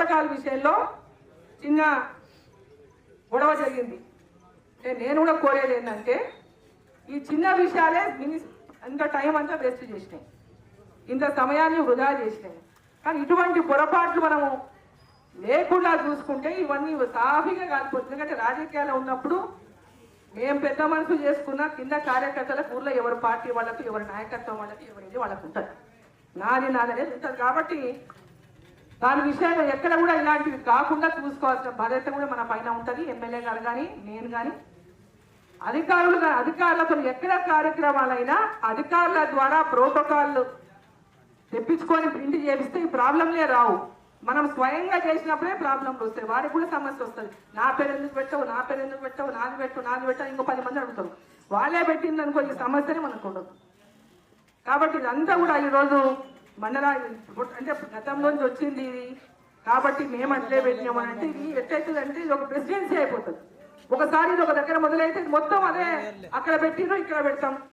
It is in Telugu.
ప్రోటోకాల్ విషయంలో చిన్న గొడవ జరిగింది. నేను కూడా కోరేది ఏంటంటే ఈ చిన్న విషయాలే ఇంత టైం అంతా వేస్ట్ చేసినాయి, ఇంత సమయాన్ని వృధా చేసినాయి. కానీ ఇటువంటి పొరపాట్లు మనము లేకుండా చూసుకుంటే ఇవన్నీ సాఫీగా కాలిపోతుంది. ఎందుకంటే రాజకీయాల్లో ఉన్నప్పుడు మేము పెద్ద మనసు చేసుకున్న కింద కార్యకర్తలకు ఊర్లో ఎవరి పార్టీ వాళ్ళకు, ఎవరి నాయకత్వం వాళ్ళకి, ఎవరిది వాళ్ళకు ఉంటుంది, నాది అనేది ఉంటుంది. కాబట్టి దాని విషయంలో ఎక్కడ కూడా ఇలాంటివి కాకుండా చూసుకోవాల్సిన బాధ్యత కూడా మన పైన ఉంటుంది. ఎమ్మెల్యే గారు కానీ, నేను కానీ, అధికారులతో ఎక్కడ కార్యక్రమాలైనా అధికారుల ద్వారా ప్రోటోకాల్ తెప్పించుకొని ప్రింట్ చేపిస్తే ఈ ప్రాబ్లంలే రావు. మనం స్వయంగా చేసినప్పుడే ప్రాబ్లంలు వస్తాయి, వారికి కూడా సమస్య వస్తుంది. నా పేరు ఎందుకు పెట్టావు, నా పేరు ఎందుకు పెట్టావు, నాది పెట్టావు, ఇంకో 10 మంది అడుగుతారు. వాళ్ళే పెట్టింది అనుకో ఈ సమస్యనే మనకు ఉండదు. కాబట్టి ఇదంతా కూడా ఈరోజు మండల అంటే గతంలోంచి వచ్చింది ఇది. కాబట్టి మేము అట్లే పెట్టినామని అంటే ఇది ఎట్టయితుందంటే ఇది ఒక ప్రెసిడెన్సీ అయిపోతుంది. ఒకసారి ఇది ఒక దగ్గర మొదలైతే మొత్తం అదే అక్కడ పెట్టినో ఇక్కడ పెడతాం.